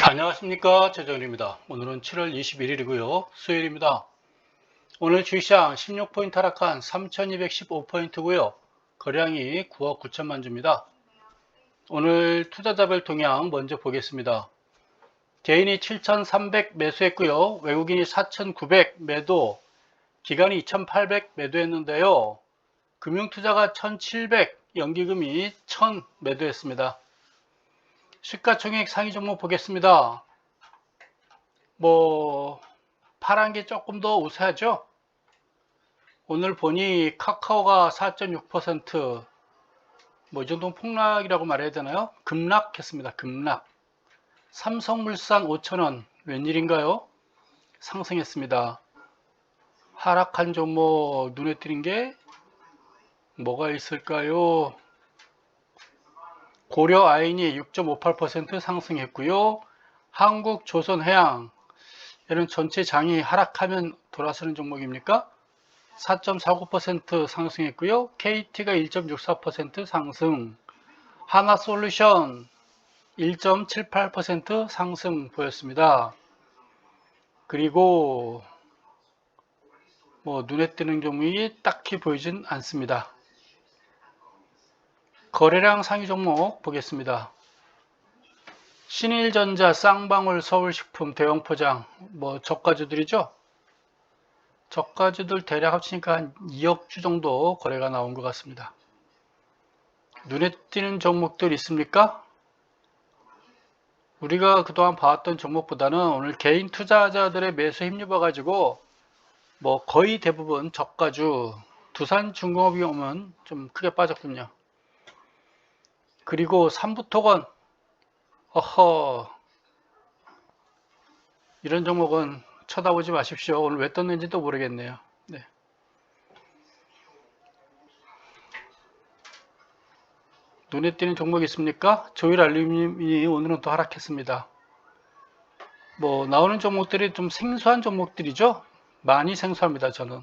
안녕하십니까, 최정일입니다. 오늘은 7월 21일이고요. 수요일입니다. 오늘 주식시장 16포인트 하락한 3215포인트고요. 거래량이 9억 9천만 주입니다. 오늘 투자자별 동향 먼저 보겠습니다. 개인이 7300 매수했고요. 외국인이 4900 매도, 기관이 2800 매도했는데요. 금융투자가 1700, 연기금이 1000 매도했습니다. 시가총액 상위 종목 보겠습니다. 파란 게 조금 더 우세하죠? 오늘 보니 카카오가 4.6%, 이 정도는 폭락이라고 말해야 되나요? 급락했습니다. 급락. 삼성물산 5,000원, 웬일인가요? 상승했습니다. 하락한 종목 눈에 띄는 게 뭐가 있을까요? 고려아인이 6.58% 상승했고요. 한국조선해양, 얘는 전체 장이 하락하면 돌아서는 종목입니까? 4.49% 상승했고요. KT가 1.64% 상승, 하나솔루션 1.78% 상승 보였습니다. 그리고 눈에 띄는 종목이 딱히 보이진 않습니다. 거래량 상위 종목 보겠습니다. 신일전자, 쌍방울, 서울식품, 대형포장, 저가주들이죠. 저가주들 대략 합치니까 한 2억 주 정도 거래가 나온 것 같습니다. 눈에 띄는 종목들 있습니까? 우리가 그동안 봐왔던 종목보다는 오늘 개인 투자자들의 매수에 힘입어 가지고 거의 대부분 저가주, 두산중공업이 오면 좀 크게 빠졌군요. 그리고 삼부토건, 이런 종목은 쳐다보지 마십시오. 오늘 왜 떴는지도 모르겠네요. 네. 눈에 띄는 종목이 있습니까? 조일알루미늄이 오늘은 또 하락했습니다. 나오는 종목들이 좀 생소한 종목들이죠. 많이 생소합니다. 저는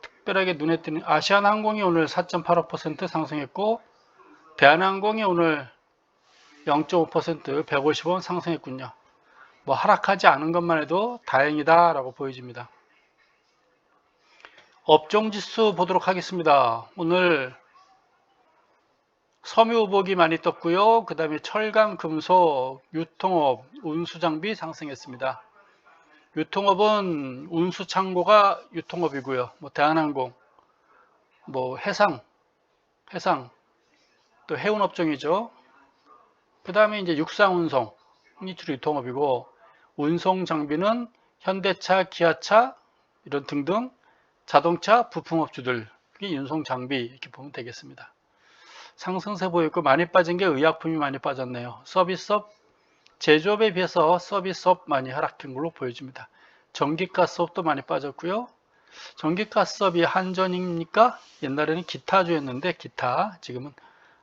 특별하게 눈에 띄는 아시아나항공이 오늘 4.85% 상승했고, 대한항공이 오늘 0.5% 150원 상승했군요. 하락하지 않은 것만 해도 다행이다 라고 보여집니다. 업종지수 보도록 하겠습니다. 오늘 섬유의복이 많이 떴고요. 그 다음에 철강, 금속, 유통업, 운수장비 상승했습니다. 유통업은 운수창고가 유통업이고요. 대한항공, 해상, 또 해운업종이죠. 그 다음에 이제 육상운송이 주로 유통업이고, 운송장비는 현대차, 기아차 이런 등등 자동차 부품업주들, 그게 운송장비 이렇게 보면 되겠습니다. 상승세 보였고, 많이 빠진 게 의약품이 많이 빠졌네요. 서비스업, 제조업에 비해서 서비스업 많이 하락한 걸로 보여집니다. 전기가스업도 많이 빠졌고요. 전기가스업이 한전입니까? 옛날에는 기타주였는데 기타, 지금은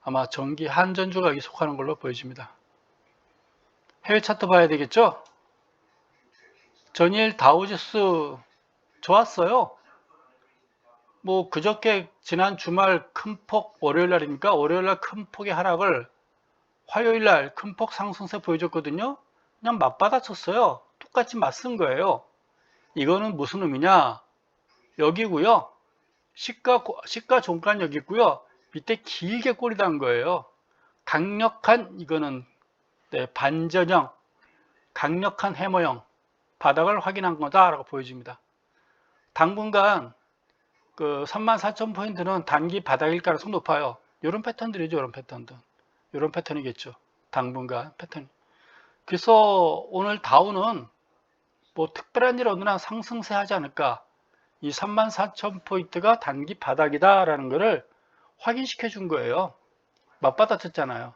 아마 전기 한전주가 속하는 걸로 보여집니다. 해외 차트 봐야 되겠죠? 전일 다우지수 좋았어요. 그저께 지난 주말 큰폭, 월요일날입니까? 월요일날 큰 폭의 하락을 화요일날 큰 폭 상승세 보여줬거든요. 그냥 맞받아쳤어요. 똑같이 맞쓴 거예요. 이거는 무슨 의미냐? 여기고요. 시가 종가 여기 있고요. 밑에 길게 꼬리 단 거예요. 강력한, 이거는 반전형, 강력한 해머형 바닥을 확인한 거다라고 보여집니다. 당분간 34,000포인트는 단기 바닥일 가능성이 높아요. 이런 패턴들이죠. 이런 패턴들. 이런 패턴이겠죠. 당분간 패턴. 그래서 오늘 다우는 특별한 일 없는 한 상승세 하지 않을까. 이 34,000포인트가 단기 바닥이다라는 것을 확인시켜 준 거예요. 맞받아쳤잖아요.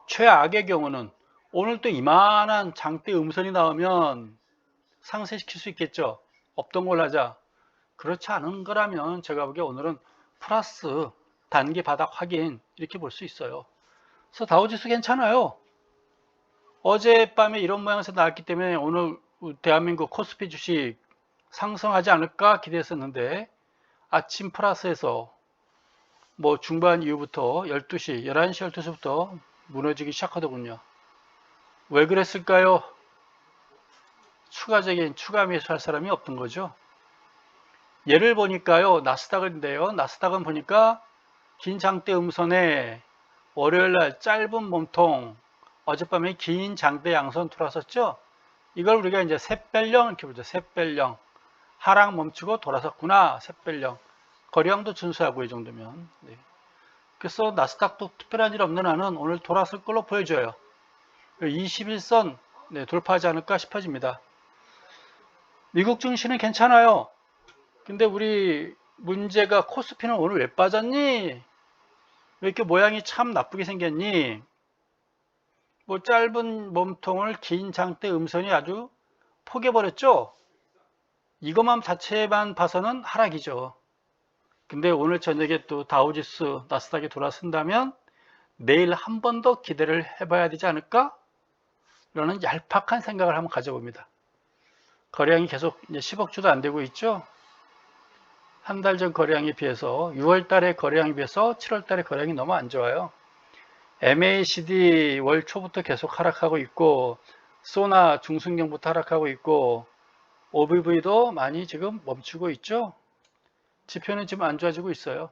최악의 경우는 오늘 또 이만한 장대 음선이 나오면 상쇄시킬 수 있겠죠. 없던 걸 하자. 그렇지 않은 거라면 제가 보기에 오늘은 플러스 단기 바닥 확인 이렇게 볼 수 있어요. 그래서 다우지수 괜찮아요. 어젯밤에 이런 모양에서 나왔기 때문에 오늘 대한민국 코스피 주식 상승하지 않을까 기대했었는데 아침 플러스에서 중반 이후부터 12시, 11시, 12시부터 무너지기 시작하더군요. 왜 그랬을까요? 추가 매수할 사람이 없던 거죠. 예를 보니까요, 나스닥인데요. 나스닥은 보니까 긴 장대 음선에 월요일날 짧은 몸통, 어젯밤에 긴 장대 양선 돌았었죠. 이걸 우리가 이제 샛별령 이렇게 보죠. 샛별령. 하락 멈추고 돌아섰구나. 샛별령. 거래량도 준수하고 이 정도면. 네. 그래서 나스닥도 특별한 일 없는 한은 오늘 돌았을 걸로 보여져요. 21선 돌파하지 않을까 싶어집니다. 미국 증시는 괜찮아요. 근데 우리 문제가 코스피는 오늘 왜 빠졌니? 왜 이렇게 모양이 참 나쁘게 생겼니? 뭐 짧은 몸통을 긴 장대 음선이 아주 포개버렸죠? 이것만 자체만 봐서는 하락이죠. 근데 오늘 저녁에 또 다우지수 나스닥이 돌아선다면 내일 한 번 더 기대를 해봐야 되지 않을까? 라는 얄팍한 생각을 한번 가져봅니다. 거래량이 계속 이제 10억 주도 안 되고 있죠. 한 달 전 거래량에 비해서 6월 달에 거래량에 비해서 7월 달에 거래량이 너무 안 좋아요. MACD 월 초부터 계속 하락하고 있고 소나 중순경부터 하락하고 있고 OBV도 많이 지금 멈추고 있죠. 지표는 지금 안 좋아지고 있어요.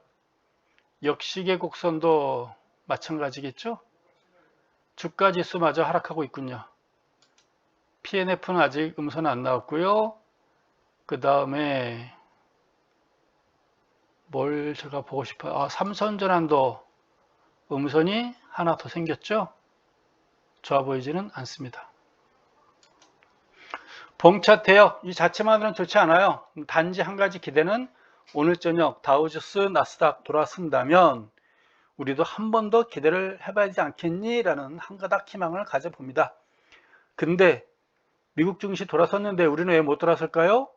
역시계 곡선도 마찬가지겠죠. 주가지수마저 하락하고 있군요. PNF는 아직 음선 안 나왔고요. 그 다음에 뭘 제가 보고 싶어요. 삼선전환도 음선이 하나 더 생겼죠. 좋아 보이지는 않습니다. 봄차트요. 이 자체만으로는 좋지 않아요. 단지 한 가지 기대는 오늘 저녁 다우지수 나스닥 돌아선다면 우리도 한 번 더 기대를 해봐야 되지 않겠니? 라는 한 가닥 희망을 가져봅니다. 근데 미국 증시 돌아섰는데 우리는 왜 못 돌아설까요?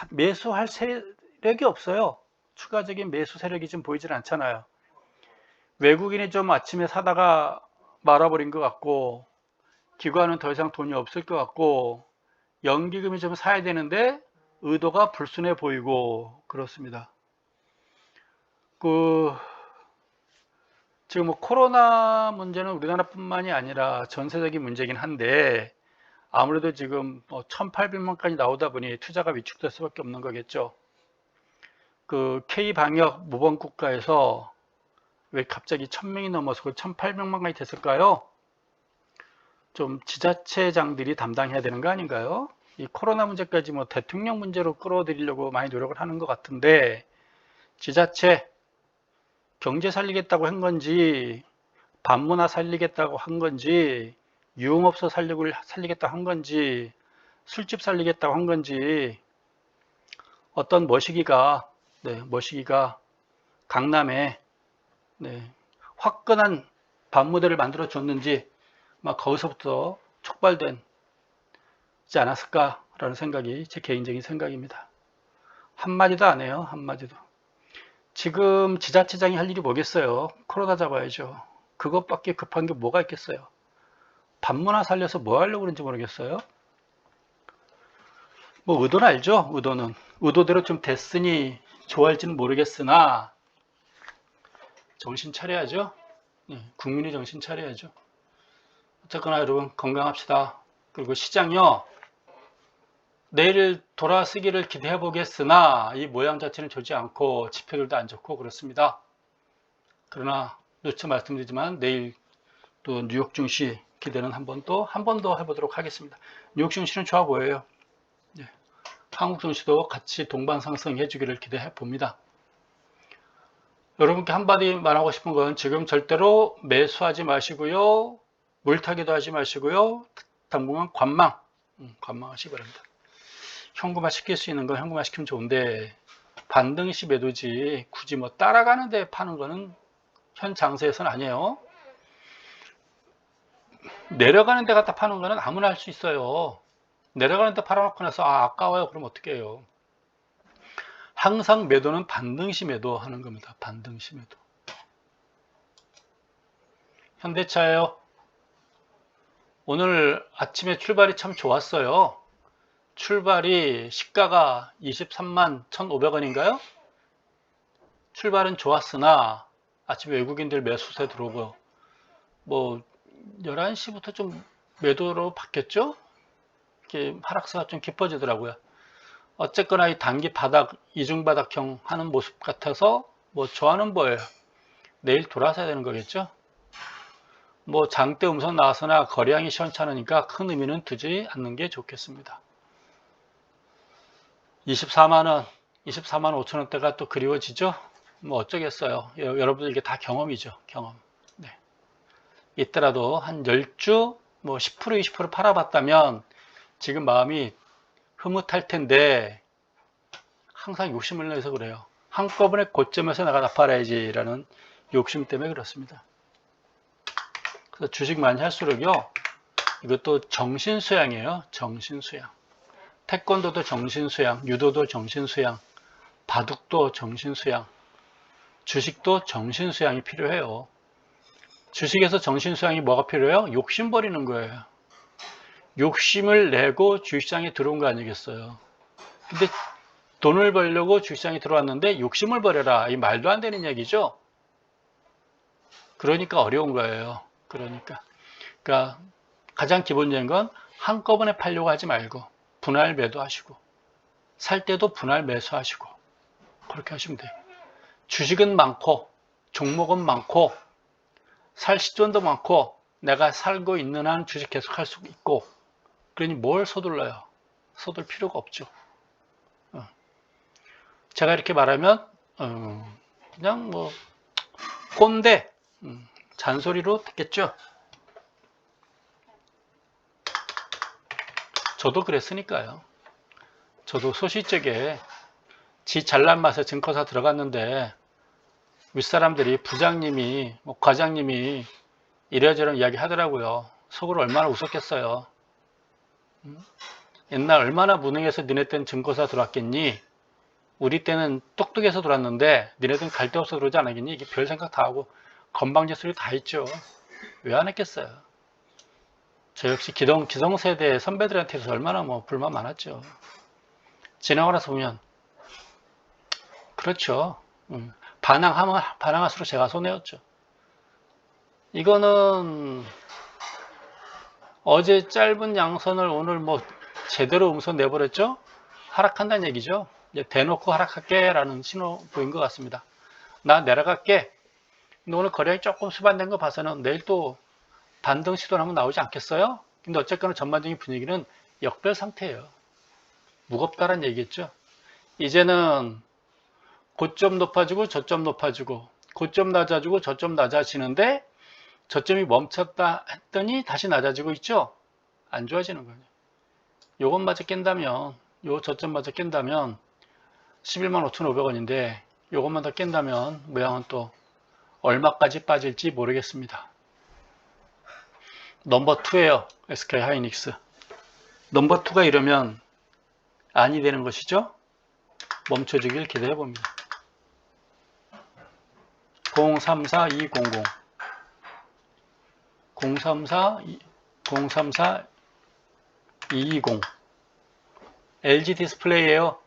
매수할 세력이 없어요. 추가적인 매수 세력이 좀 보이질 않잖아요. 외국인이 좀 아침에 사다가 말아버린 것 같고 기관은 더 이상 돈이 없을 것 같고 연기금이 좀 사야 되는데 의도가 불순해 보이고 그렇습니다. 지금 뭐 코로나 문제는 우리나라뿐만이 아니라 전세적인 문제긴 한데 아무래도 지금 1,800만까지 나오다 보니 투자가 위축될 수밖에 없는 거겠죠. K방역 모범 국가에서 왜 갑자기 1,000명이 넘어서 1,800만까지 됐을까요? 좀 지자체장들이 담당해야 되는 거 아닌가요? 이 코로나 문제까지 뭐 대통령 문제로 끌어들이려고 많이 노력을 하는 것 같은데 지자체 경제 살리겠다고 한 건지 반문화 살리겠다고 한 건지 유흥업소 살리겠다고 한 건지 술집 살리겠다고 한 건지 어떤 머시기가 강남에 화끈한 밤무대를 만들어 줬는지 막 거기서부터 촉발되지 않았을까라는 생각이 제 개인적인 생각입니다. 한마디도 안 해요. 한마디도. 지금 지자체장이 할 일이 뭐겠어요? 코로나 잡아야죠. 그것밖에 급한 게 뭐가 있겠어요? 밤문화 살려서 뭐 하려고 그런지 모르겠어요. 뭐 의도는 알죠. 의도는. 의도대로 좀 됐으니 좋아할지는 모르겠으나 정신 차려야죠. 국민이 정신 차려야죠. 어쨌거나 여러분 건강합시다. 그리고 시장요. 내일 돌아서기를 기대해 보겠으나 이 모양 자체는 좋지 않고 지표들도 안 좋고 그렇습니다. 그러나 누차 말씀드리지만 내일 또 뉴욕 증시 기대는 한 번 더 해보도록 하겠습니다. 뉴욕 증시는 좋아 보여요. 한국 증시도 같이 동반 상승해 주기를 기대해 봅니다. 여러분께 한마디 말하고 싶은 건 지금 절대로 매수하지 마시고요. 물타기도 하지 마시고요. 당분간 관망하시기 바랍니다. 현금화 시킬 수 있는 건 현금화 시키면 좋은데 반등시 매도지 굳이 뭐 따라가는데 파는 거는 현 장세에서는 아니에요. 내려가는 데 갖다 파는 거는 아무나 할 수 있어요. 내려가는 데 팔아놓고 나서 아까워요. 그럼 어떻게 해요? 항상 매도는 반등시 매도 하는 겁니다. 반등시 매도. 현대차예요. 오늘 아침에 출발이 참 좋았어요. 출발이 시가가 23만 1,500원인가요? 출발은 좋았으나 아침에 외국인들 매수세 들어오고 뭐 11시부터 좀 매도로 바뀌었죠? 이렇게 하락세가 좀 깊어지더라고요. 어쨌거나 이 단기 바닥, 이중바닥형 하는 모습 같아서 뭐 저하는 뭐예요? 내일 돌아서야 되는 거겠죠? 뭐 장대 음선 나와서나 거래량이 시원찮으니까 큰 의미는 두지 않는 게 좋겠습니다. 24만원, 24만 5천원대가 또 그리워지죠? 뭐 어쩌겠어요. 여러분들 이게 다 경험이죠. 경험. 네. 이때라도 한 10주, 뭐 10%, 20% 팔아봤다면 지금 마음이 흐뭇할 텐데 항상 욕심을 내서 그래요. 한꺼번에 고점에서 내가 다 팔아야지 라는 욕심 때문에 그렇습니다. 그래서 주식 많이 할수록요, 이것도 정신수양이에요. 정신수양. 태권도도 정신수양, 유도도 정신수양, 바둑도 정신수양, 주식도 정신수양이 필요해요. 주식에서 정신수양이 뭐가 필요해요? 욕심 버리는 거예요. 욕심을 내고 주식시장에 들어온 거 아니겠어요. 근데 돈을 벌려고 주식시장에 들어왔는데 욕심을 버려라. 이 말도 안 되는 얘기죠. 그러니까 어려운 거예요. 그러니까 가장 기본적인 건 한꺼번에 팔려고 하지 말고 분할 매도하시고 살 때도 분할 매수하시고 그렇게 하시면 돼요. 주식은 많고 종목은 많고 살 시점도 많고 내가 살고 있는 한 주식 계속 할 수 있고 그러니 뭘 서둘러요? 서둘 필요가 없죠. 제가 이렇게 말하면 그냥 뭐 꼰대 잔소리로 듣겠죠. 저도 그랬으니까요. 저도 소시적에 지 잘난 맛에 증권사 들어갔는데 윗사람들이 부장님이 뭐 과장님이 이래저래 이야기 하더라고요. 속으로 얼마나 웃었겠어요. 옛날 얼마나 무능해서 니네 때는 증권사 들어왔겠니? 우리 때는 똑똑해서 들어왔는데 니네들은 갈 데 없어서 그러지 않았겠니? 이게 별 생각 다 하고 건방진 소리 다 했죠. 왜 안 했겠어요? 저 역시 기성세대 선배들한테서 얼마나 뭐 불만 많았죠. 지나고 나서 보면 그렇죠. 반항할수록 제가 손해였죠. 이거는 어제 짧은 양선을 오늘 뭐 제대로 음선 내버렸죠? 하락한다는 얘기죠. 이제 대놓고 하락할게 라는 신호보인 것 같습니다. 나 내려갈게. 근데 오늘 거래량이 조금 수반된 거 봐서는 내일 또 반등 시도를 한번 나오지 않겠어요? 근데 어쨌거나 전반적인 분위기는 역별 상태예요. 무겁다는 얘기겠죠. 이제는 고점 높아지고 저점 높아지고 고점 낮아지고 저점 낮아지는데 저점이 멈췄다 했더니 다시 낮아지고 있죠. 안 좋아지는 거예요. 요것마저 깬다면 요 저점마저 깬다면 11만 5,500원인데 요것만 더 깬다면 모양은 또 얼마까지 빠질지 모르겠습니다. 넘버 2예요. SK 하이닉스. 넘버 2가 이러면 아니 되는 것이죠. 멈춰주길 기대해 봅니다. 034200 034-220 LG 디스플레이예요.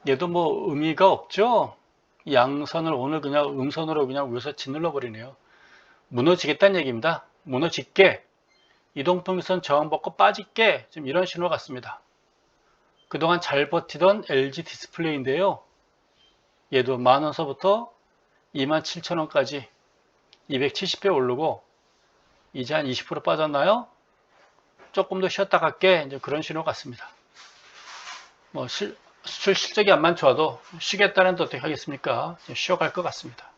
얘도 뭐 의미가 없죠. 양선을 오늘 그냥 음선으로 그냥 위에서 짓눌러 버리네요. 무너지겠다는 얘기입니다. 무너질게, 이동평균선 저항받고 빠질게, 지금 이런 신호 같습니다. 그동안 잘 버티던 LG 디스플레이인데요. 얘도 만원서부터 27,000원까지 270배 오르고 이제 한 20% 빠졌나요? 조금 더 쉬었다 갈게, 이제 그런 신호 같습니다. 뭐 수출 실적이 안만 좋아도 쉬겠다는 데 어떻게 하겠습니까? 쉬어갈 것 같습니다.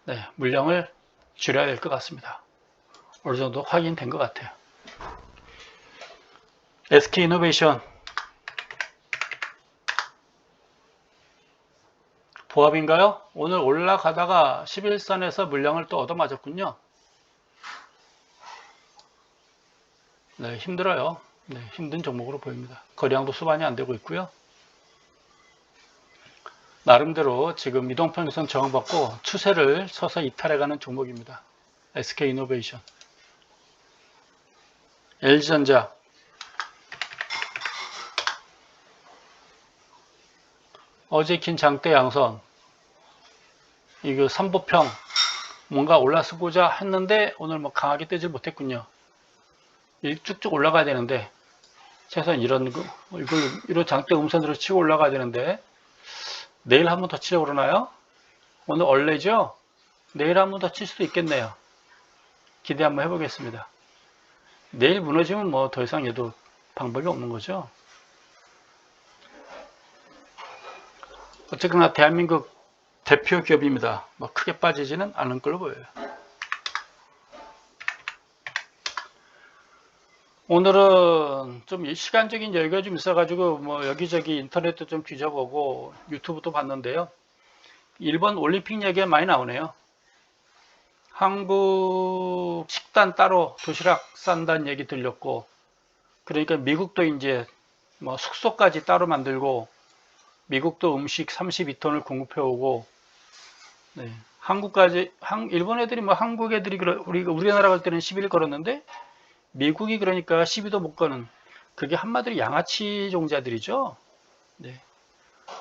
네, 물량을 줄여야 될 것 같습니다. 어느 정도 확인된 것 같아요. SK이노베이션 보합인가요? 오늘 올라가다가 11선에서 물량을 또 얻어맞았군요. 네, 힘들어요. 네, 힘든 종목으로 보입니다. 거래량도 수반이 안 되고 있고요. 나름대로 지금 이동평균선 저항받고 추세를 서서 이탈해가는 종목입니다. SK이노베이션. LG전자. 어제 긴 장대 양선. 이거 삼보평 뭔가 올라서고자 했는데 오늘 뭐 강하게 뜨질 못했군요. 쭉쭉 올라가야 되는데 최소한 이런 이런 장대 음선으로 치고 올라가야 되는데 내일 한 번 더 치려고 그러나요? 오늘 원래죠? 내일 한 번 더 칠 수도 있겠네요. 기대 한번 해보겠습니다. 내일 무너지면 뭐 더 이상 얘도 방법이 없는 거죠. 어쨌거나 대한민국 대표 기업입니다. 뭐 크게 빠지지는 않은 걸로 보여요. 오늘은 좀 시간적인 여유가 좀 있어가지고 뭐 여기저기 인터넷도 좀 뒤져보고 유튜브도 봤는데요. 일본 올림픽 얘기가 많이 나오네요. 한국 식단 따로 도시락 싼다는 얘기 들렸고, 그러니까 미국도 이제 뭐 숙소까지 따로 만들고 미국도 음식 32톤을 공급해 오고, 네. 한국까지 일본 애들이 뭐 한국 애들이 우리나라 갈 때는 10일 걸었는데 미국이 그러니까 12도 못 거는, 그게 한마디로 양아치 종자들이죠. 네.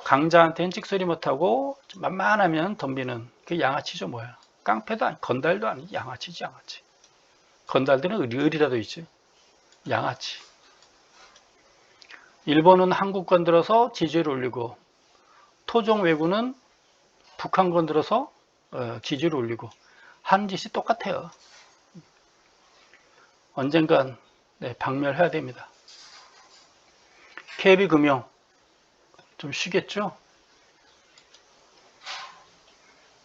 강자한테는 찍소리 못하고 만만하면 덤비는 그 양아치죠. 뭐야, 깡패도 아니, 건달도 아니지. 양아치지, 양아치. 건달들은 의리라도 있지. 양아치. 일본은 한국 건들어서 지지를 올리고, 토종 왜구는 북한 건들어서 지지를 올리고, 하는 짓이 똑같아요. 언젠간 박멸해야 됩니다. KB금융 좀 쉬겠죠?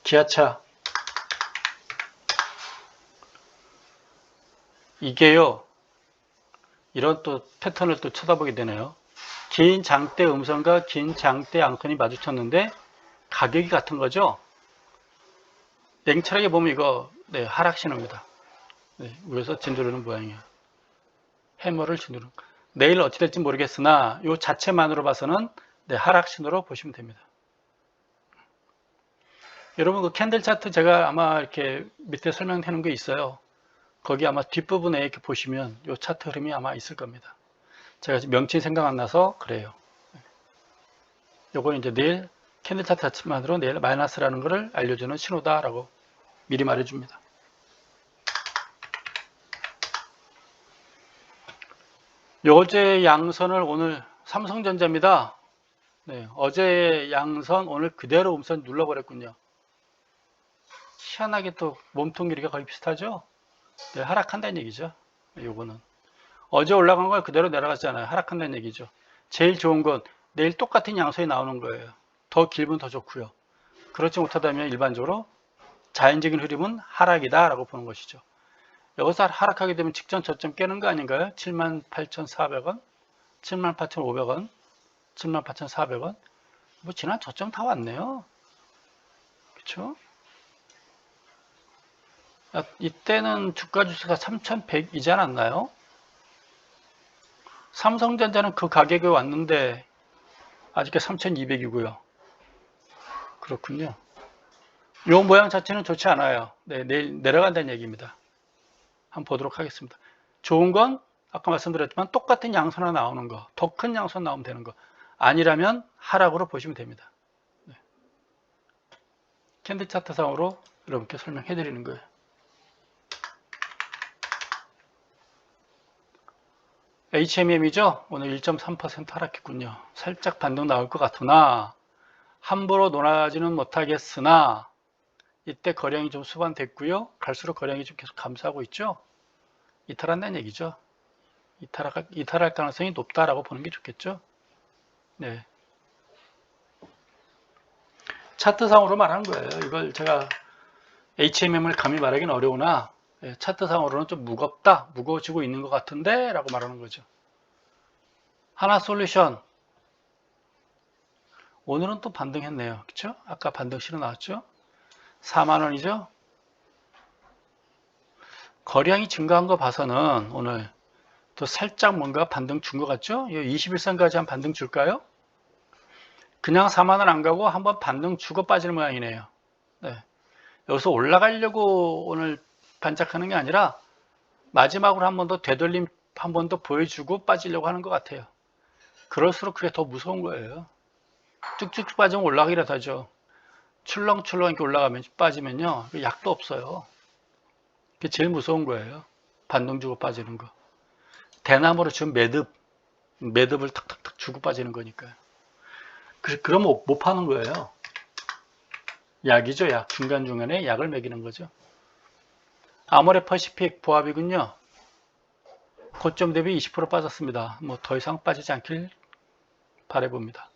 기아차 이게요, 이런 또 패턴을 또 쳐다보게 되네요. 긴 장대 음선과 긴 장대 양선이 마주쳤는데 가격이 같은 거죠. 냉철하게 보면 이거 하락 신호입니다. 위에서 진도르는 모양이에요. 해머를 진도르는. 내일 어찌 될지 모르겠으나 이 자체만으로 봐서는 하락 신호로 보시면 됩니다. 여러분 그 캔들 차트 제가 아마 이렇게 밑에 설명해 놓은 게 있어요. 거기 아마 뒷부분에 이렇게 보시면 이 차트 흐름이 아마 있을 겁니다. 제가 지금 명칭 생각 안 나서 그래요. 요거는 이제 내일 캔들 차트 자체만으로 내일 마이너스라는 것을 알려주는 신호다라고 미리 말해줍니다. 어제 양선을 오늘 삼성전자입니다. 어제 양선 오늘 그대로 음선 눌러버렸군요. 희한하게 또 몸통 길이가 거의 비슷하죠? 하락한다는 얘기죠. 요거는 어제 올라간 걸 그대로 내려갔잖아요. 하락한다는 얘기죠. 제일 좋은 건 내일 똑같은 양선이 나오는 거예요. 더 길면 더 좋고요. 그렇지 못하다면 일반적으로 자연적인 흐름은 하락이다 라고 보는 것이죠. 여기서 하락하게 되면 직전 저점 깨는 거 아닌가요? 78,400원, 78,500원, 78,400원. 뭐 지난 저점 다 왔네요. 그렇죠? 이때는 주가 지수가 3,100이지 않았나요? 삼성전자는 그 가격에 왔는데 아직까지 3,200이고요. 그렇군요. 이 모양 자체는 좋지 않아요. 내일 내려간다는 얘기입니다. 한번 보도록 하겠습니다. 좋은 건 아까 말씀드렸지만 똑같은 양선 하나 나오는 거, 더 큰 양선 나오면 되는 거, 아니라면 하락으로 보시면 됩니다. 캔들 차트상으로 여러분께 설명해 드리는 거예요. HMM이죠? 오늘 1.3% 하락했군요. 살짝 반등 나올 것 같으나 함부로 놀아지는 못하겠으나 이때 거량이 좀 수반됐고요. 갈수록 거량이 좀 계속 감소하고 있죠. 이탈한다는 얘기죠. 이탈할 가능성이 높다라고 보는 게 좋겠죠. 네. 차트상으로 말하는 거예요. 이걸 제가 HMM을 감히 말하기는 어려우나 차트상으로는 좀 무겁다, 무거워지고 있는 것 같은데 라고 말하는 거죠. 하나솔루션 오늘은 또 반등했네요. 그렇죠? 아까 반등 신호 나왔죠? 4만원이죠? 거량이 증가한 거 봐서는 오늘 또 살짝 뭔가 반등 준 것 같죠? 21선까지 한 반등 줄까요? 그냥 4만원 안 가고 한번 반등 주고 빠지는 모양이네요. 여기서 올라가려고 오늘 반짝하는 게 아니라 마지막으로 한 번 더 되돌림 한 번 더 보여주고 빠지려고 하는 것 같아요. 그럴수록 그게 더 무서운 거예요. 쭉쭉 빠지면 올라가기라도 하죠. 출렁출렁 이렇게 올라가면 빠지면요. 약도 없어요. 그게 제일 무서운 거예요. 반동 주고 빠지는 거. 대나무로 지금 매듭을 탁탁탁 주고 빠지는 거니까요. 그럼 못 파는 거예요. 약이죠, 약. 중간중간에 약을 먹이는 거죠. 아모레 퍼시픽 보합이군요. 고점 대비 20% 빠졌습니다. 뭐 더 이상 빠지지 않길 바라봅니다.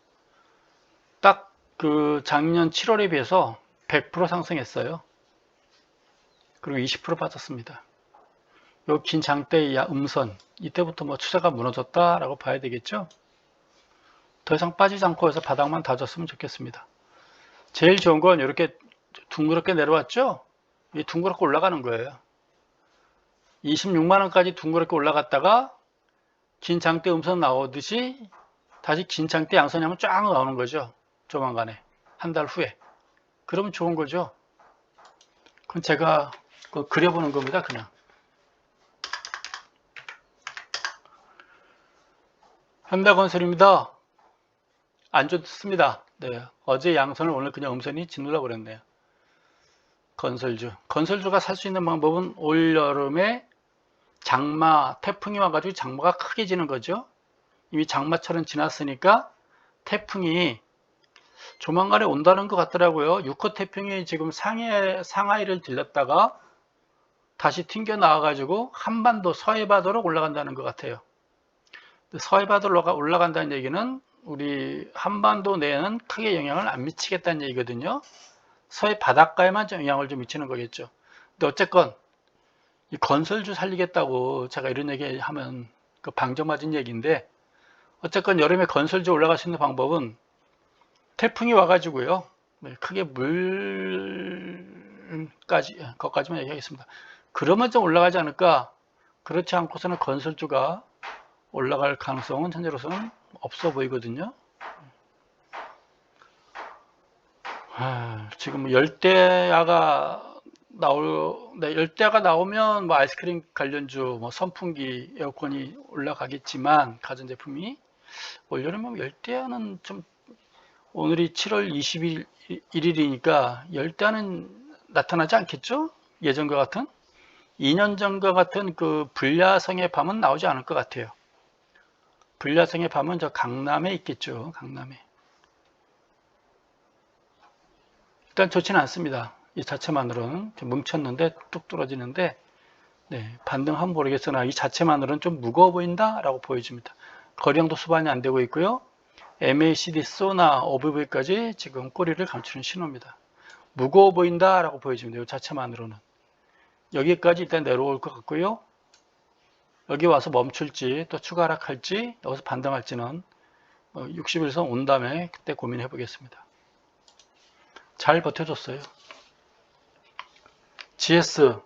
딱 그 작년 7월에 비해서 100% 상승했어요. 그리고 20% 빠졌습니다. 요 긴 장대의 음선, 이때부터 뭐 추세가 무너졌다라고 봐야 되겠죠. 더 이상 빠지지 않고 해서 바닥만 다졌으면 좋겠습니다. 제일 좋은 건 이렇게 둥그렇게 내려왔죠. 이 둥그렇게 올라가는 거예요. 26만원까지 둥그렇게 올라갔다가 긴 장대 음선 나오듯이 다시 긴 장대 양선이 한번 쫙 나오는 거죠. 조만간에 한 달 후에. 그러면 좋은 거죠. 그건 제가 그려보는 겁니다. 그냥. 현대건설입니다. 안 좋습니다. 네, 어제 양선을 오늘 그냥 음선이 짓눌러 버렸네요. 건설주가 살 수 있는 방법은 올 여름에 장마, 태풍이 와가지고 장마가 크게 지는 거죠. 이미 장마철은 지났으니까 태풍이 조만간에 온다는 것 같더라고요. 6호 태풍이 지금 상하이를 들렸다가 다시 튕겨 나와가지고 한반도 서해바다로 올라간다는 것 같아요. 서해바다로 올라간다는 얘기는 우리 한반도 내에는 크게 영향을 안 미치겠다는 얘기거든요. 서해 바닷가에만 좀 영향을 좀 미치는 거겠죠. 근데 어쨌건 이 건설주 살리겠다고 제가 이런 얘기 하면 그 방정맞은 얘기인데, 어쨌건 여름에 건설주 올라갈 수 있는 방법은 태풍이 와가지고요. 크게 것까지만 얘기하겠습니다. 그러면 좀 올라가지 않을까? 그렇지 않고서는 건설주가 올라갈 가능성은 현재로서는 없어 보이거든요. 지금 열대야가 나오면 뭐 아이스크림 관련주, 뭐 선풍기, 에어컨이 올라가겠지만 가전제품이 올여름에 열대야는 좀, 오늘이 7월 21일이니까 열대야는 나타나지 않겠죠? 예전과 같은 2년 전과 같은 그 불야성의 밤은 나오지 않을 것 같아요. 불야성의 밤은 저 강남에 있겠죠. 강남에. 일단 좋지는 않습니다. 이 자체만으로는 좀 뭉쳤는데 뚝 떨어지는데, 네, 반등하면 모르겠으나 이 자체만으로는 좀 무거워 보인다 라고 보여집니다. 거래량도 수반이 안 되고 있고요. MACD, 소나, OBV까지 지금 꼬리를 감추는 신호입니다. 무거워 보인다 라고 보여집니다. 이 자체만으로는. 여기까지 일단 내려올 것 같고요. 여기 와서 멈출지 또 추가 하락할지 여기서 반등할지는 60일선 온 다음에 그때 고민해 보겠습니다. 잘 버텨줬어요. GS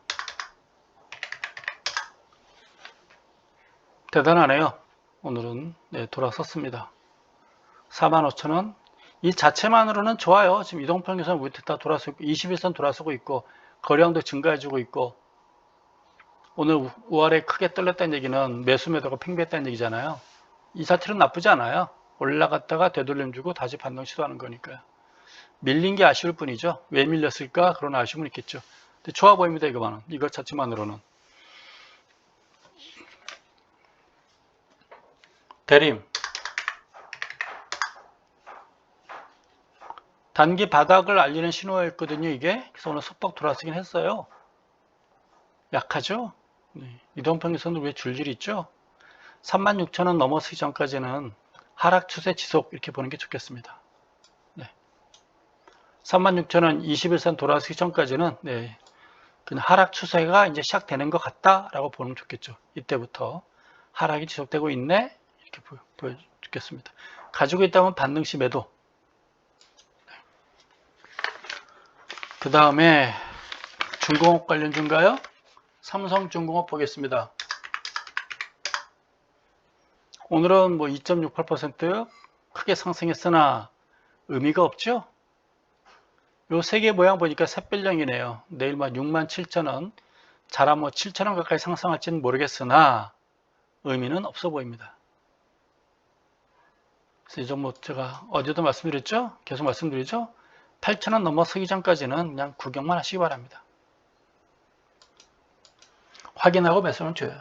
대단하네요. 오늘은 네, 돌아섰습니다. 45,000원. 이 자체만으로는 좋아요. 지금 이동평균선 위에 다 돌아서고 21선 돌아서고 있고 거래량도 증가해주고 있고, 오늘 우아래 크게 떨렸다는 얘기는 매수 매도가 팽배했다는 얘기잖아요. 이 자체는 나쁘지 않아요. 올라갔다가 되돌림 주고 다시 반등 시도하는 거니까요. 밀린 게 아쉬울 뿐이죠. 왜 밀렸을까? 그런 아쉬움은 있겠죠. 근데 좋아 보입니다. 이것 자체만으로는. 대림. 단기 바닥을 알리는 신호였거든요, 이게. 그래서 오늘 소폭 돌아서긴 했어요. 약하죠? 네. 이동평균선도 왜 줄줄이 있죠? 36,000원 넘어서기 전까지는 하락 추세 지속 이렇게 보는 게 좋겠습니다. 네. 36,000원 21선 돌아서기 전까지는 네, 그냥 하락 추세가 이제 시작되는 것 같다라고 보면 좋겠죠. 이때부터 하락이 지속되고 있네 이렇게 보여주겠습니다. 가지고 있다면 반등 시 매도. 그 다음에 중공업 관련주인가요? 삼성중공업 보겠습니다. 오늘은 뭐 2.68% 크게 상승했으나 의미가 없죠? 요 세 개 모양 보니까 샛별령이네요. 내일만 67,000원, 자라 뭐 7,000원 가까이 상승할지는 모르겠으나 의미는 없어 보입니다. 그래서 이제 뭐 제가 어제도 말씀드렸죠? 계속 말씀드리죠? 8,000원 넘어서기 전까지는 그냥 구경만 하시기 바랍니다. 확인하고 매수는 줘요.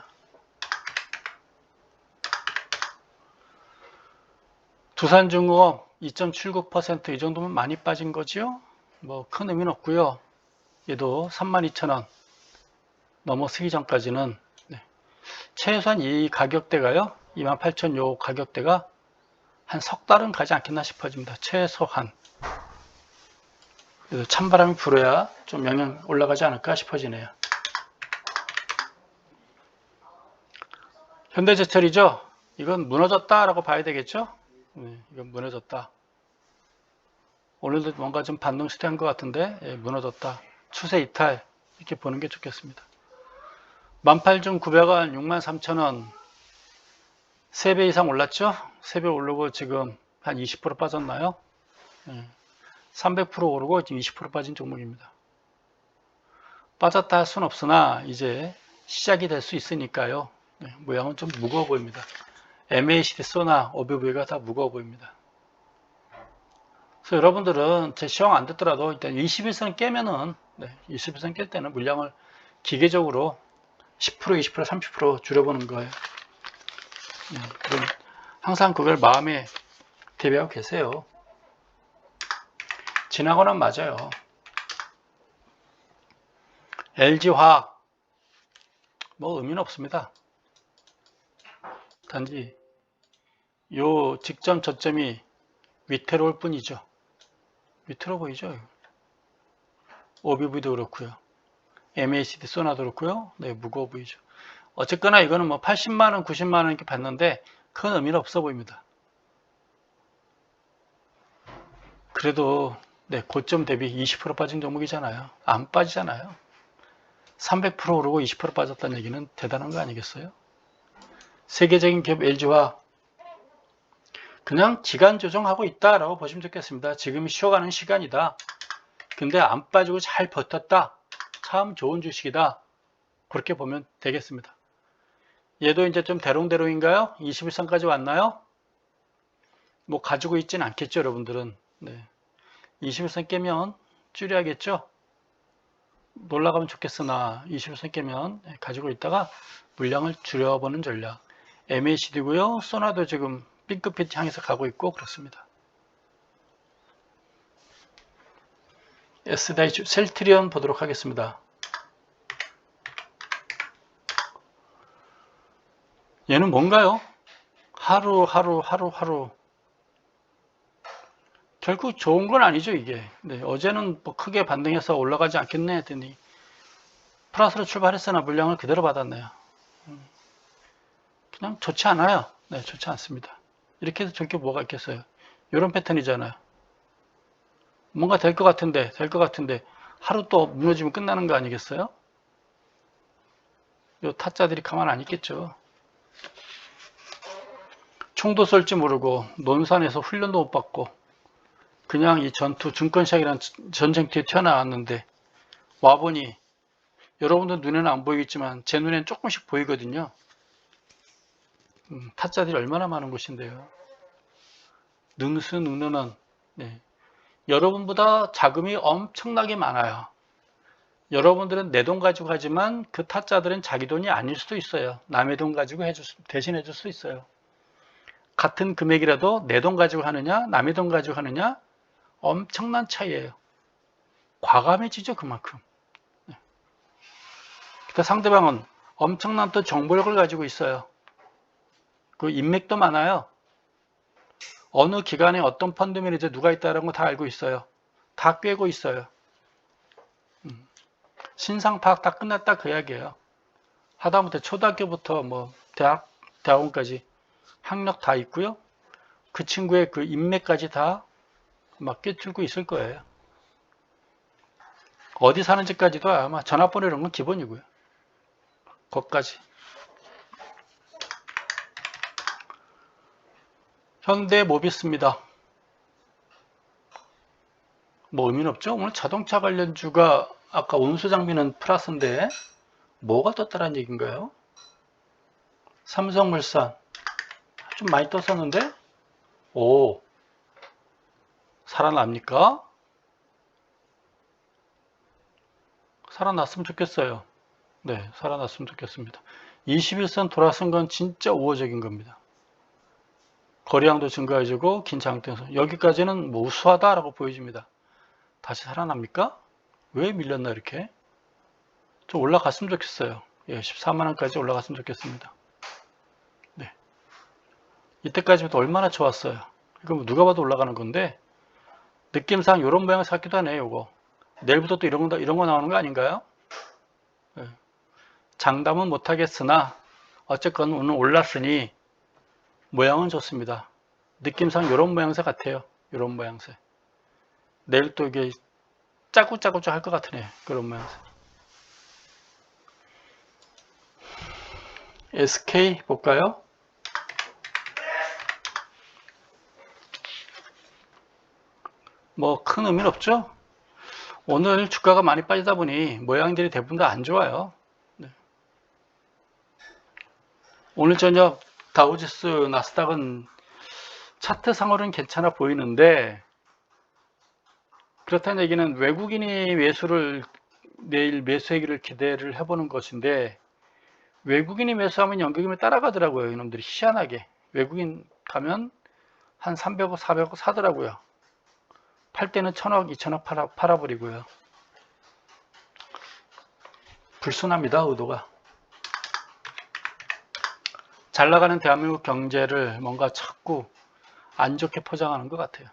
두산중공업 2.79% 이 정도면 많이 빠진 거지요. 뭐 큰 의미는 없고요. 얘도 32,000원 넘어서기 전까지는 최소한 이 가격대가요. 28,000 요 가격대가 한 석 달은 가지 않겠나 싶어집니다. 최소한. 그래서 찬바람이 불어야 좀 영향 올라가지 않을까 싶어지네요. 현대제철이죠. 이건 무너졌다라고 봐야 되겠죠. 이건 무너졌다. 오늘도 뭔가 좀 반등 시도한 것 같은데 무너졌다. 추세 이탈 이렇게 보는 게 좋겠습니다. 18,900원, 63,000원 3배 이상 올랐죠? 3배 오르고 지금 한 20% 빠졌나요? 300% 오르고 지금 20% 빠진 종목입니다. 빠졌다 할 수는 없으나 이제 시작이 될 수 있으니까요. 모양은 좀 무거워 보입니다. MACD, 소나, OBV가 다 무거워 보입니다. 그래서 여러분들은 제 시황 안 듣더라도 일단 21선 깨면은 21선 깰 때는 물량을 기계적으로 10%, 20%, 30% 줄여보는 거예요. 항상 그걸 마음에 대비하고 계세요. 지나거나 맞아요. LG화학 뭐 의미는 없습니다. 단지 요 직전 저점이 위태로울 뿐이죠. 위태로워 보이죠? OBV도 그렇고요. MACD 소나도 그렇고요. 무거워 보이죠. 어쨌거나 이거는 뭐 80만원, 90만원 이렇게 봤는데 큰 의미는 없어 보입니다. 그래도 고점 대비 20% 빠진 종목이잖아요. 안 빠지잖아요. 300% 오르고 20% 빠졌다는 얘기는 대단한 거 아니겠어요? 세계적인 기업 LG화 그냥 기간 조정하고 있다라고 보시면 좋겠습니다. 지금 쉬어가는 시간이다. 근데 안 빠지고 잘 버텼다. 참 좋은 주식이다. 그렇게 보면 되겠습니다. 얘도 이제 좀 대롱대롱인가요? 21선까지 왔나요? 뭐 가지고 있지는 않겠죠, 여러분들은. 21선 깨면 줄여야겠죠? 놀라가면 좋겠으나 21선 깨면 가지고 있다가 물량을 줄여보는 전략. MACD고요. 소나도 지금 B급빛 향해서 가고 있고 그렇습니다. SDI 셀트리온 보도록 하겠습니다. 얘는 뭔가요? 하루 결국 좋은 건 아니죠 이게. 어제는 뭐 크게 반등해서 올라가지 않겠네 했더니 플러스로 출발했으나 물량을 그대로 받았네요. 그냥 좋지 않아요. 좋지 않습니다. 이렇게 해서 좋을 게 뭐가 있겠어요. 이런 패턴이잖아요. 뭔가 될 것 같은데 하루 또 무너지면 끝나는 거 아니겠어요? 요 타짜들이 가만 안 있겠죠. 총도 쏠지 모르고 논산에서 훈련도 못 받고 그냥 이 전투 증권시장이라는 전쟁터에 튀어나왔는데 와보니 여러분들 눈에는 안 보이겠지만 제 눈에는 조금씩 보이거든요. 타짜들이 얼마나 많은 곳인데요. 능수능란한 여러분보다 자금이 엄청나게 많아요. 여러분들은 내 돈 가지고 하지만 그 타짜들은 자기 돈이 아닐 수도 있어요. 남의 돈 가지고 대신해 줄 수 있어요. 같은 금액이라도 내 돈 가지고 하느냐 남의 돈 가지고 하느냐 엄청난 차이예요. 과감해지죠 그만큼. 그러니까 상대방은 엄청난 또 정보력을 가지고 있어요. 그 인맥도 많아요. 어느 기관에 어떤 펀드 매니저 누가 있다는 거 다 알고 있어요. 다 꿰고 있어요. 신상 파악 다 끝났다 그 이야기예요. 하다못해 초등학교부터 뭐 대학원까지 학력 다 있고요. 그 친구의 그 인맥까지 다 막 꿰뚫고 있을 거예요. 어디 사는지까지도 아마 전화번호 이런 건 기본이고요. 거기까지. 현대모비스입니다. 뭐 의미는 없죠. 오늘 자동차 관련주가 아까 운수장비는 플러스인데 뭐가 떴다라는 얘기인가요? 삼성물산 좀 많이 떴었는데 살아납니까? 살아났으면 좋겠어요. 네, 살아났으면 좋겠습니다. 21선 돌아선 건 진짜 우호적인 겁니다. 거래량도 증가해지고 긴 장대선 여기까지는 뭐 우수하다라고 보여집니다. 다시 살아납니까? 왜 밀렸나 이렇게? 좀 올라갔으면 좋겠어요. 예, 14만 원까지 올라갔으면 좋겠습니다. 네. 이때까지부터 얼마나 좋았어요. 이거 뭐 누가 봐도 올라가는 건데 느낌상 이런 모양을 샀기도 하네요. 이거 내일부터 또 이런 거 나오는 거 아닌가요? 네. 장담은 못하겠으나 어쨌건 오늘 올랐으니 모양은 좋습니다. 느낌상 이런 모양새 같아요. 이런 모양새. 내일 또 이게 짜구짜구짜 할 것 같으네. 그런 모양새. SK 볼까요? 뭐 큰 의미는 없죠. 오늘 주가가 많이 빠지다 보니 모양들이 대부분 다 안 좋아요. 네. 오늘 저녁 다우지수 나스닥은 차트상으로는 괜찮아 보이는데 그렇다는 얘기는 외국인이 매수를 내일 매수하기를 기대를 해보는 것인데 외국인이 매수하면 연기금이 따라가더라고요. 이놈들이 희한하게 외국인 가면 한 300억 400억 사더라고요. 팔 때는 1000억 2000억 팔아버리고요. 불순합니다. 의도가. 잘 나가는 대한민국 경제를 뭔가 자꾸 안 좋게 포장하는 것 같아요.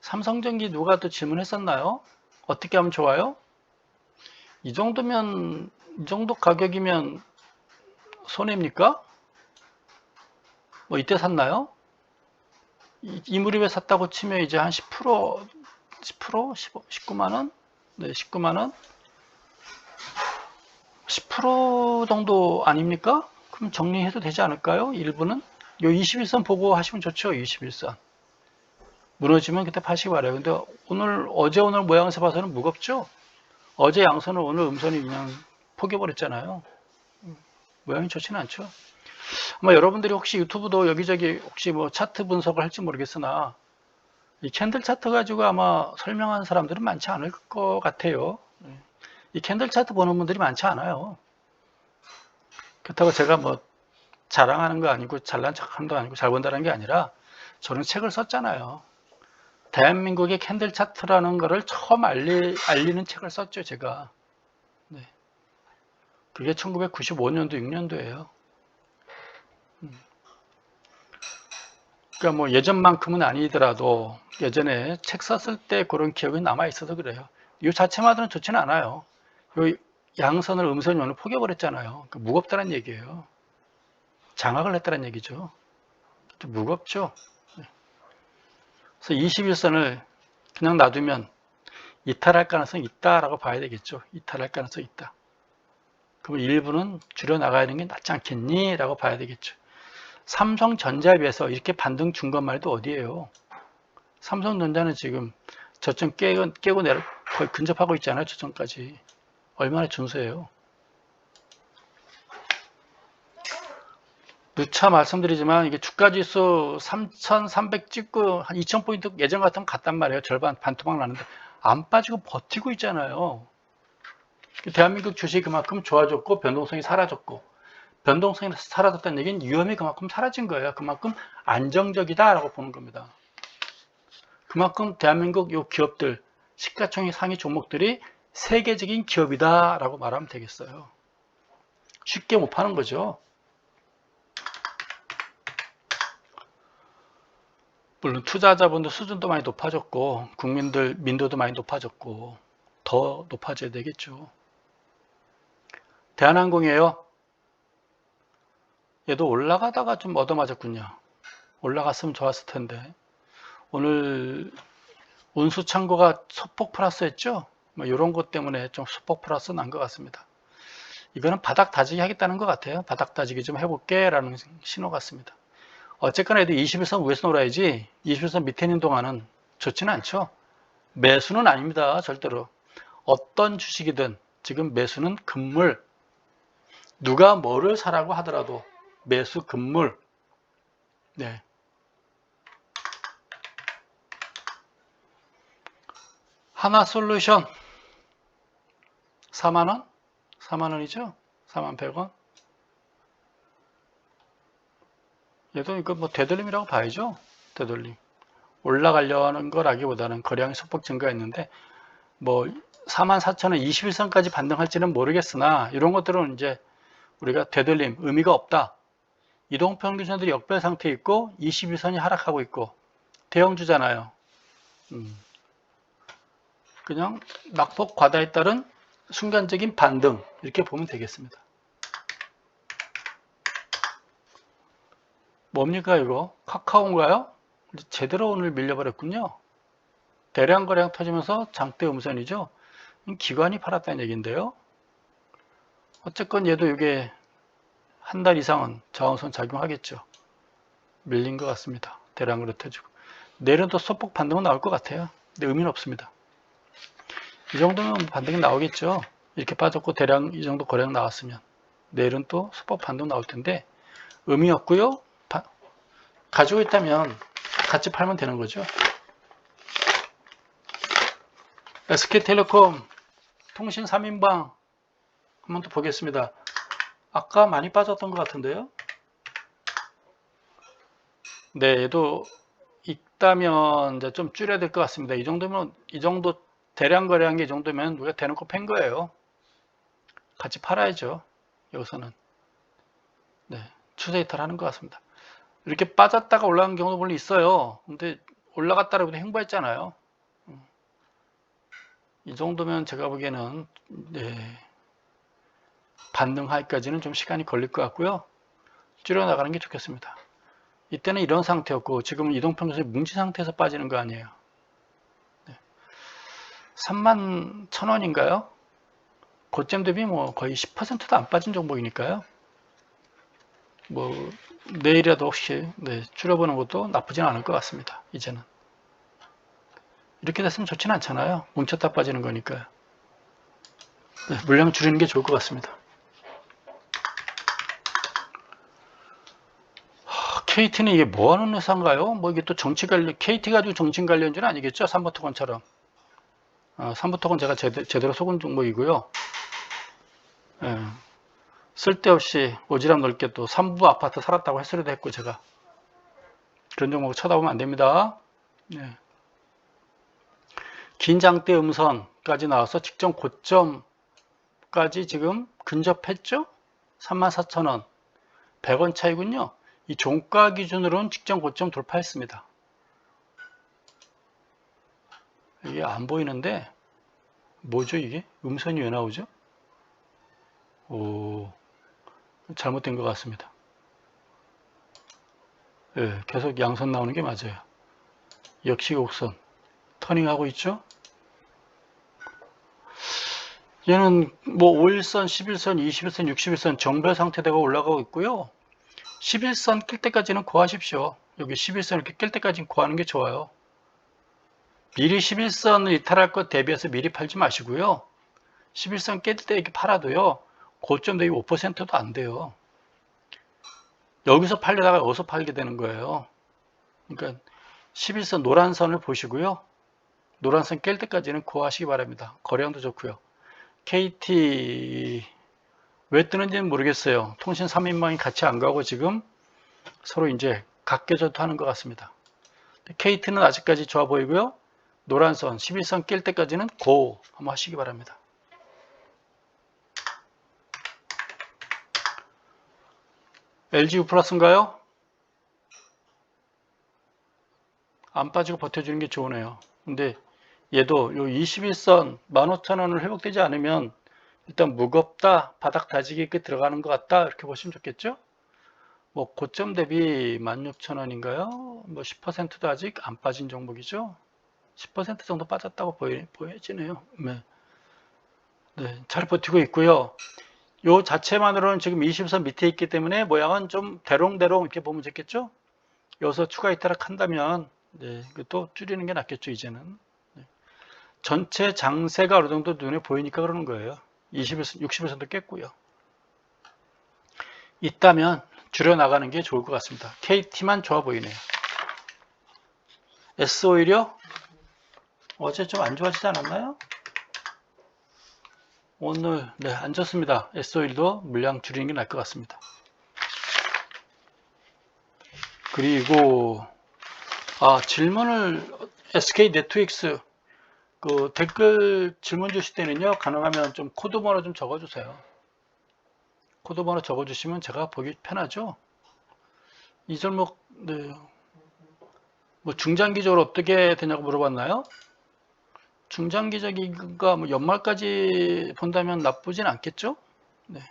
삼성전기 누가 또 질문했었나요? 어떻게 하면 좋아요? 이 정도면 이 정도 가격이면 손해입니까? 뭐 이때 샀나요? 이 무렵에 샀다고 치면 이제 한 10%, 10%? 19만 원? 네, 19만 원? 10% 정도 아닙니까? 그럼 정리해도 되지 않을까요? 일부는? 요 21선 보고 하시면 좋죠. 21선. 무너지면 그때 파시기 바래요. 근데 어제 오늘 모양에서 봐서는 무겁죠? 어제 양선을 오늘 음선이 그냥 포개버렸잖아요. 모양이 좋지는 않죠. 아마 여러분들이 혹시 유튜브도 여기저기 혹시 뭐 차트 분석을 할지 모르겠으나 이 캔들 차트 가지고 아마 설명하는 사람들은 많지 않을 것 같아요. 이 캔들 차트 보는 분들이 많지 않아요. 그렇다고 제가 뭐 자랑하는 거 아니고 잘난 척하는 거 아니고 잘 본다는 게 아니라 저는 책을 썼잖아요. 대한민국의 캔들 차트라는 거를 처음 알리는 책을 썼죠, 제가. 네. 그게 1995년도, 6년도예요. 그러니까 뭐 예전만큼은 아니더라도 예전에 책 썼을 때 그런 기억이 남아 있어서 그래요. 이 자체만으로는 좋지는 않아요. 이 양선을 음선을 포개버렸잖아요. 그러니까 무겁다는 얘기예요. 장악을 했다는 얘기죠. 좀 무겁죠. 그래서 21선을 그냥 놔두면 이탈할 가능성이 있다라고 봐야 되겠죠. 이탈할 가능성이 있다. 그럼 일부는 줄여 나가야 되는 게 낫지 않겠니? 라고 봐야 되겠죠. 삼성전자에 비해서 이렇게 반등 준 것 말도 어디예요. 삼성전자는 지금 저점 깨고 내려 거의 근접하고 있잖아요. 저점까지. 얼마나 준수해요. 누차 말씀드리지만 이게 주가지수 3,300 찍고 한 2,000포인트 예전 같으면 갔단 말이에요. 절반 반토막 나는데 안 빠지고 버티고 있잖아요. 대한민국 주식이 그만큼 좋아졌고 변동성이 사라졌고 변동성이 사라졌다는 얘기는 위험이 그만큼 사라진 거예요. 그만큼 안정적이다라고 보는 겁니다. 그만큼 대한민국 요 기업들 시가총액 상위 종목들이 세계적인 기업이다라고 말하면 되겠어요. 쉽게 못 파는 거죠. 물론 투자자분들 수준도 많이 높아졌고 국민들 민도도 많이 높아졌고 더 높아져야 되겠죠. 대한항공이에요. 얘도 올라가다가 좀 얻어맞았군요. 올라갔으면 좋았을 텐데 오늘 운수 창고가 소폭 플러스 했죠. 뭐 이런 것 때문에 좀 소폭 플러스 난 것 같습니다. 이거는 바닥 다지기 하겠다는 것 같아요. 바닥 다지기 좀 해볼게 라는 신호 같습니다. 어쨌거나 해도 21선 위에서 놀아야지 21선 밑에 있는 동안은 좋지는 않죠. 매수는 아닙니다. 절대로. 어떤 주식이든 지금 매수는 금물. 누가 뭐를 사라고 하더라도 매수 금물. 네. 하나솔루션. 4만원? 4만원이죠? 41,100원. 얘도 이거 뭐 되돌림이라고 봐야죠. 되돌림. 올라가려는 거라기보다는 거래량이 소폭 증가했는데 뭐 44,000원 21선까지 반등할지는 모르겠으나 이런 것들은 이제 우리가 되돌림 의미가 없다. 이동평균선들이 역별 상태에 있고 21선이 하락하고 있고 대형주잖아요. 그냥 낙폭 과다에 따른 순간적인 반등 이렇게 보면 되겠습니다. 뭡니까 이거? 카카오인가요? 제대로 오늘 밀려버렸군요. 대량 거래량 터지면서 장대 음선이죠. 기관이 팔았다는 얘기인데요. 어쨌건 얘도 이게 한 달 이상은 저항선 작용하겠죠. 밀린 것 같습니다. 대량으로 터지고. 내일은 또 소폭 반등은 나올 것 같아요. 근데 의미는 없습니다. 이 정도면 반등이 나오겠죠. 이렇게 빠졌고 대량 이 정도 거래량 나왔으면 내일은 또 소폭 반등 나올 텐데 의미 없고요. 가지고 있다면 같이 팔면 되는 거죠. SK텔레콤 통신 3인방 한번 더 보겠습니다. 아까 많이 빠졌던 것 같은데요. 네, 얘도 있다면 이제 좀 줄여야 될 것 같습니다. 이 정도면, 이 정도 대량 거래한 게 이 정도면 우리가 대놓고 팬 거예요. 같이 팔아야죠. 여기서는. 네, 추세 이탈 하는 것 같습니다. 이렇게 빠졌다가 올라간 경우도 물론 있어요. 근데 올라갔다라고 행보했잖아요. 이 정도면 제가 보기에는 네, 반등하기까지는 좀 시간이 걸릴 것 같고요. 줄여나가는 게 좋겠습니다. 이때는 이런 상태였고 지금은 이동평균선이 뭉친 상태에서 빠지는 거 아니에요. 네. 31,000원인가요? 고점 대비 뭐 거의 10%도 안 빠진 종목이니까요. 뭐 내일이라도 혹시 네, 줄여보는 것도 나쁘진 않을 것 같습니다. 이제는. 이렇게 됐으면 좋진 않잖아요. 뭉쳤다 빠지는 거니까요. 네, 물량 줄이는 게 좋을 것 같습니다. KT는 이게 뭐 하는 회사인가요? 뭐 이게 또 정치 관련, KT 가지고 정치 관련주는 아니겠죠? 삼부토건처럼. 삼부토건 제가 제대로 속은 종목이고요. 예, 쓸데없이 오지랖 넓게 또 3부 아파트 살았다고 햇소리도 했고 제가. 그런 종목을 쳐다보면 안 됩니다. 네. 긴 장대 음선까지 나와서 직전 고점까지 지금 근접했죠? 34,000원. 100원 차이군요. 이 종가 기준으로는 직전 고점 돌파했습니다. 이게 안 보이는데 뭐죠 이게? 음선이 왜 나오죠? 오, 잘못된 것 같습니다. 예, 계속 양선 나오는 게 맞아요. 역시 곡선 터닝하고 있죠? 얘는 뭐 5일선, 11선, 21선, 61선 정배 상태대가 올라가고 있고요. 11선 낄 때까지는 구하십시오. 여기 11선 이렇게 낄 때까지는 구하는 게 좋아요. 미리 11선을 이탈할 것 대비해서 미리 팔지 마시고요. 11선 깰 때 이렇게 팔아도요. 고점 대비 5%도 안 돼요. 여기서 팔려다가 어디서 팔게 되는 거예요. 그러니까 11선 노란선을 보시고요. 노란선 깰 때까지는 구하시기 바랍니다. 거래량도 좋고요. KT 왜 뜨는지는 모르겠어요. 통신 3인방이 같이 안 가고 지금 서로 이제 각계절도 하는 것 같습니다. KT는 아직까지 좋아 보이고요. 노란선 11선 깰 때까지는 고 한번 하시기 바랍니다. LGU 플러스인가요? 안 빠지고 버텨주는 게 좋으네요. 근데 얘도 요 21선 15,000원을 회복되지 않으면 일단 무겁다, 바닥 다지기 끝 들어가는 것 같다 이렇게 보시면 좋겠죠? 뭐 고점 대비 16,000원인가요? 뭐 10%도 아직 안 빠진 종목이죠? 10% 정도 빠졌다고 보여지네요. 네. 네, 잘 버티고 있고요. 요 자체만으로는 지금 20선 밑에 있기 때문에 모양은 좀 대롱대롱 이렇게 보면 좋겠죠? 여기서 추가 이탈락 한다면 네, 또 줄이는 게 낫겠죠, 이제는. 네. 전체 장세가 어느 정도 눈에 보이니까 그러는 거예요. 20선, 60선도 깼고요. 있다면 줄여나가는 게 좋을 것 같습니다. KT만 좋아 보이네요. S 오히려 어제 좀 안 좋아지지 않았나요? 오늘 안 좋습니다. S51도 물량 줄이는 게 나을 것 같습니다. 그리고 질문을 SK 네트웍스 그 댓글 질문 주실 때는요, 가능하면 좀 코드 번호 좀 적어주세요. 코드 번호 적어주시면 제가 보기 편하죠. 이 절목 뭐 중장기적으로 어떻게 되냐고 물어봤나요? 중장기적인가 뭐 연말까지 본다면 나쁘진 않겠죠? 네.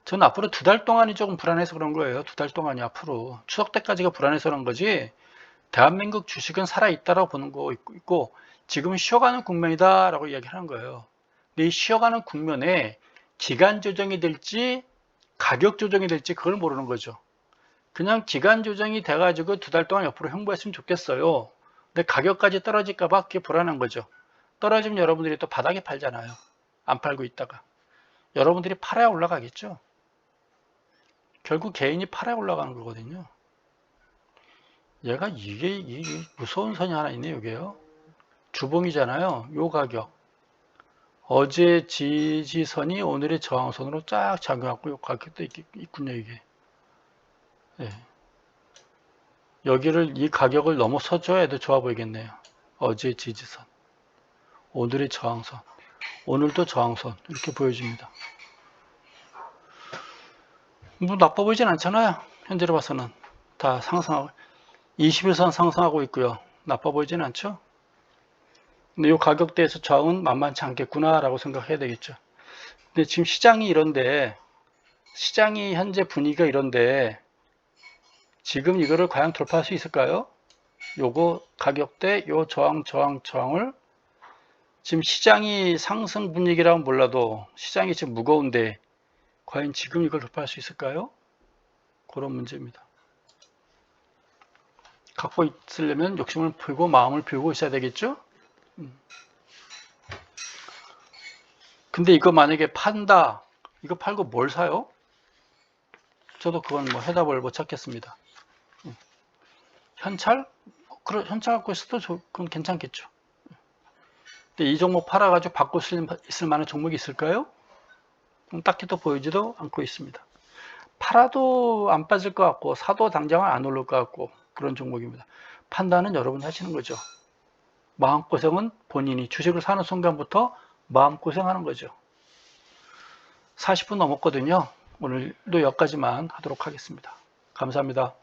저는 앞으로 2달 동안이 조금 불안해서 그런 거예요. 2달 동안이 앞으로 추석 때까지가 불안해서 그런 거지. 대한민국 주식은 살아있다라고 보는 거 있고 지금 쉬어가는 국면이다라고 이야기하는 거예요. 근데 이 쉬어가는 국면에 기간 조정이 될지 가격 조정이 될지 그걸 모르는 거죠. 그냥 기간 조정이 돼가지고 2달 동안 옆으로 횡보했으면 좋겠어요. 근데 가격까지 떨어질까봐 그게 불안한 거죠. 떨어지면 여러분들이 또 바닥에 팔잖아요. 안 팔고 있다가. 여러분들이 팔아야 올라가겠죠. 결국 개인이 팔아야 올라가는 거거든요. 얘가 이게 무서운 선이 하나 있네, 이게요. 주봉이잖아요. 요 가격. 어제 지지선이 오늘의 저항선으로 쫙 작용하고 요 가격도 있군요, 이게. 네. 여기를 이 가격을 넘어서줘야 더 좋아 보이겠네요. 어제 지지선. 오늘의 저항선. 오늘도 저항선. 이렇게 보여집니다. 뭐 나빠 보이진 않잖아요. 현재로 봐서는. 다 상승하고. 21선 상승하고 있고요. 나빠 보이진 않죠? 근데 이 가격대에서 저항은 만만치 않겠구나라고 생각해야 되겠죠. 근데 지금 시장이 이런데, 시장이 현재 분위기가 이런데, 지금 이거를 과연 돌파할 수 있을까요? 요거 가격대, 요 저항을 지금 시장이 상승 분위기라면 몰라도 시장이 지금 무거운데 과연 지금 이걸 돌파할 수 있을까요? 그런 문제입니다. 갖고 있으려면 욕심을 풀고 마음을 비우고 있어야 되겠죠? 근데 이거 만약에 판다, 이거 팔고 뭘 사요? 저도 그건 뭐 해답을 못 찾겠습니다. 현찰? 그럼 현찰 갖고 있어도 그건 괜찮겠죠. 근데 이 종목 팔아가지고 바꿀 수 있을 만한 종목이 있을까요? 딱히 또 보이지도 않고 있습니다. 팔아도 안 빠질 것 같고 사도 당장은 안 오를 것 같고 그런 종목입니다. 판단은 여러분이 하시는 거죠. 마음고생은 본인이 주식을 사는 순간부터 마음고생하는 거죠. 40분 넘었거든요. 오늘도 여기까지만 하도록 하겠습니다. 감사합니다.